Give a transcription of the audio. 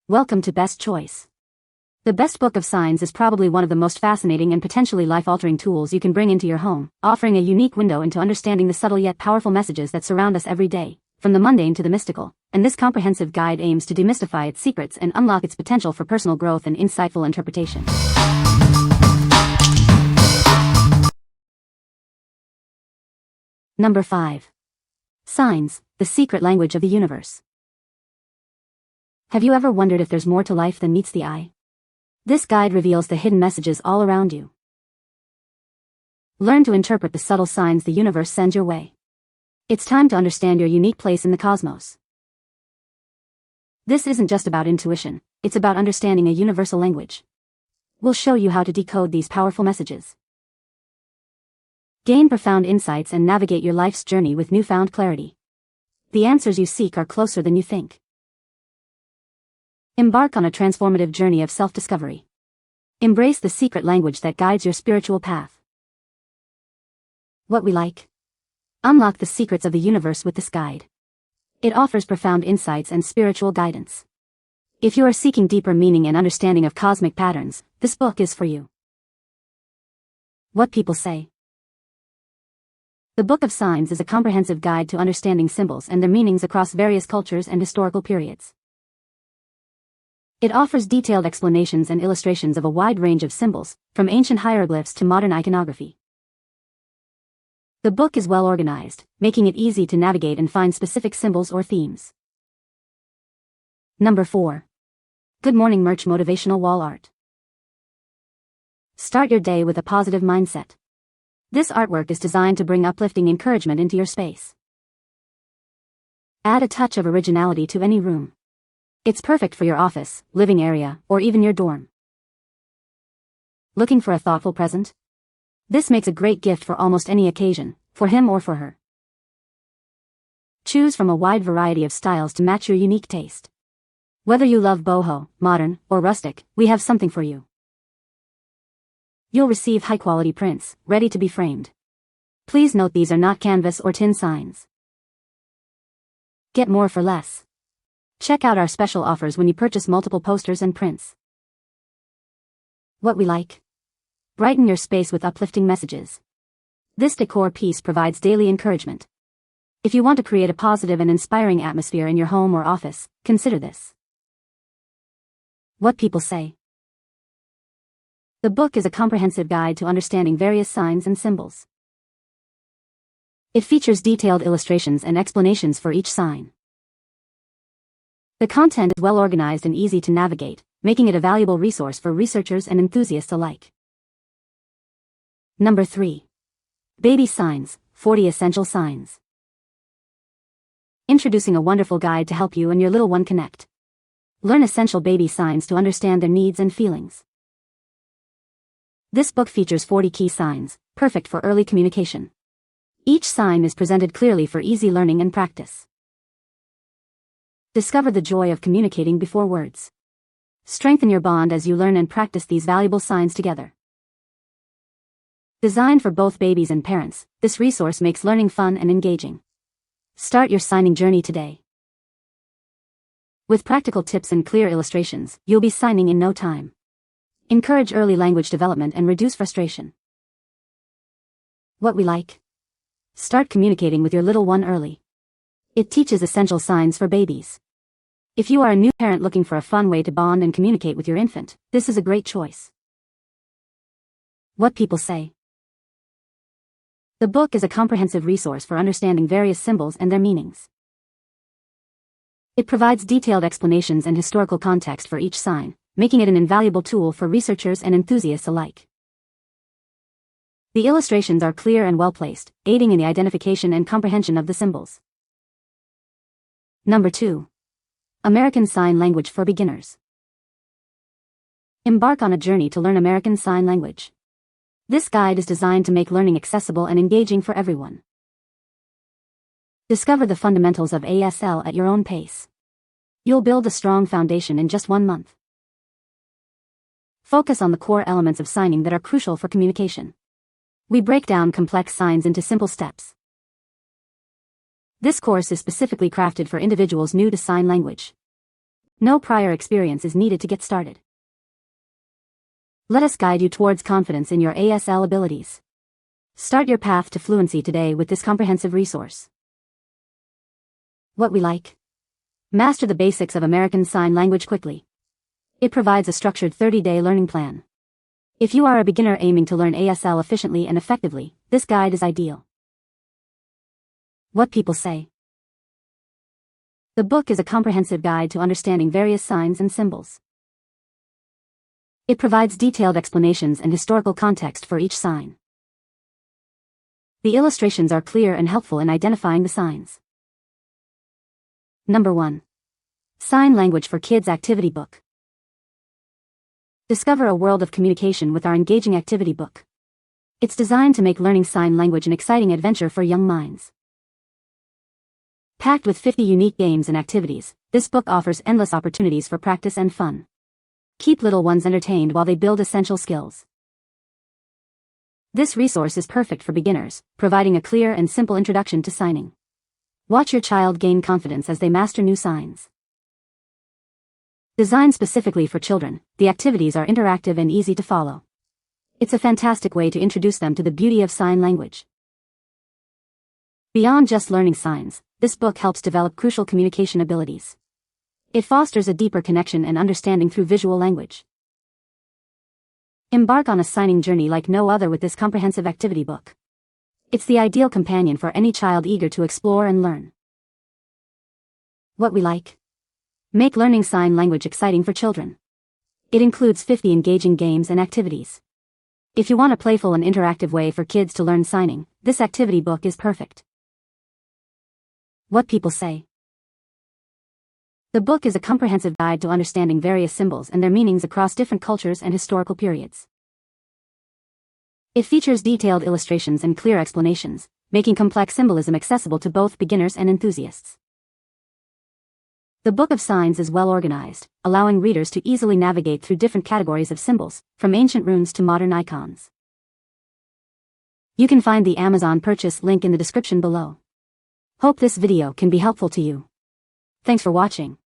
Welcome to Best Choice. The Best Book of Signs is probably one of the most fascinating and potentially life-altering tools you can bring into your home, offering a unique window into understanding the subtle yet powerful messages that surround us every day, from the mundane to the mystical, and this comprehensive guide aims to demystify its secrets and unlock its potential for personal growth and insightful interpretation. Number 5. Signs, the secret language of the universe. Have you ever wondered if there's more to life than meets the eye? This guide reveals the hidden messages all around you. Learn to interpret the subtle signs the universe sends your way. It's time to understand your unique place in the cosmos. This isn't just about intuition, it's about understanding a universal language. We'll show you how to decode these powerful messages. Gain profound insights and navigate your life's journey with newfound clarity. The answers you seek are closer than you think. Embark on a transformative journey of self-discovery. Embrace the secret language that guides your spiritual path. What we like? Unlock the secrets of the universe with this guide. It offers profound insights and spiritual guidance. If you are seeking deeper meaning and understanding of cosmic patterns, this book is for you. What people say. The Book of Signs is a comprehensive guide to understanding symbols and their meanings across various cultures and historical periods. It offers detailed explanations and illustrations of a wide range of symbols, from ancient hieroglyphs to modern iconography. The book is well organized, making it easy to navigate and find specific symbols or themes. Number 4. Good Morning Merch Motivational Wall Art. Start your day with a positive mindset. This artwork is designed to bring uplifting encouragement into your space. Add a touch of originality to any room. It's perfect for your office, living area, or even your dorm. Looking for a thoughtful present? This makes a great gift for almost any occasion, for him or for her. Choose from a wide variety of styles to match your unique taste. Whether you love boho, modern, or rustic, we have something for you. You'll receive high-quality prints, ready to be framed. Please note these are not canvas or tin signs. Get more for less. Check out our special offers when you purchase multiple posters and prints. What we like? Brighten your space with uplifting messages. This decor piece provides daily encouragement. If you want to create a positive and inspiring atmosphere in your home or office, consider this. What people say. The book is a comprehensive guide to understanding various signs and symbols. It features detailed illustrations and explanations for each sign. The content is well organized and easy to navigate, making it a valuable resource for researchers and enthusiasts alike. Number 3. Baby Signs, 40 Essential Signs. Introducing a wonderful guide to help you and your little one connect. Learn essential baby signs to understand their needs and feelings. This book features 40 key signs, perfect for early communication. Each sign is presented clearly for easy learning and practice. Discover the joy of communicating before words. Strengthen your bond as you learn and practice these valuable signs together. Designed for both babies and parents, this resource makes learning fun and engaging. Start your signing journey today. With practical tips and clear illustrations, you'll be signing in no time. Encourage early language development and reduce frustration. What we like? Start communicating with your little one early. It teaches essential signs for babies. If you are a new parent looking for a fun way to bond and communicate with your infant, this is a great choice. What people say. The book is a comprehensive resource for understanding various symbols and their meanings. It provides detailed explanations and historical context for each sign, making it an invaluable tool for researchers and enthusiasts alike. The illustrations are clear and well-placed, aiding in the identification and comprehension of the symbols. Number 2. American Sign Language for Beginners. Embark on a journey to learn American Sign Language. This guide is designed to make learning accessible and engaging for everyone. Discover the fundamentals of ASL at your own pace. You'll build a strong foundation in just 1 month. Focus on the core elements of signing that are crucial for communication. We break down complex signs into simple steps. This course is specifically crafted for individuals new to sign language. No prior experience is needed to get started. Let us guide you towards confidence in your ASL abilities. Start your path to fluency today with this comprehensive resource. What we like. Master the basics of American Sign Language quickly. It provides a structured 30-day learning plan. If you are a beginner aiming to learn ASL efficiently and effectively, this guide is ideal. What people say. The book is a comprehensive guide to understanding various signs and symbols. It provides detailed explanations and historical context for each sign. The illustrations are clear and helpful in identifying the signs. Number 1. Sign Language for Kids Activity Book. Discover a world of communication with our engaging activity book. It's designed to make learning sign language an exciting adventure for young minds. Packed with 50 unique games and activities, this book offers endless opportunities for practice and fun. Keep little ones entertained while they build essential skills. This resource is perfect for beginners, providing a clear and simple introduction to signing. Watch your child gain confidence as they master new signs. Designed specifically for children, the activities are interactive and easy to follow. It's a fantastic way to introduce them to the beauty of sign language. Beyond just learning signs, this book helps develop crucial communication abilities. It fosters a deeper connection and understanding through visual language. Embark on a signing journey like no other with this comprehensive activity book. It's the ideal companion for any child eager to explore and learn. What we like. Make learning sign language exciting for children. It includes 50 engaging games and activities. If you want a playful and interactive way for kids to learn signing, this activity book is perfect. What people say. The book is a comprehensive guide to understanding various symbols and their meanings across different cultures and historical periods. It features detailed illustrations and clear explanations, making complex symbolism accessible to both beginners and enthusiasts. The Book of Signs is well organized, allowing readers to easily navigate through different categories of symbols, from ancient runes to modern icons. You can find the Amazon purchase link in the description below. Hope this video can be helpful to you. Thanks for watching.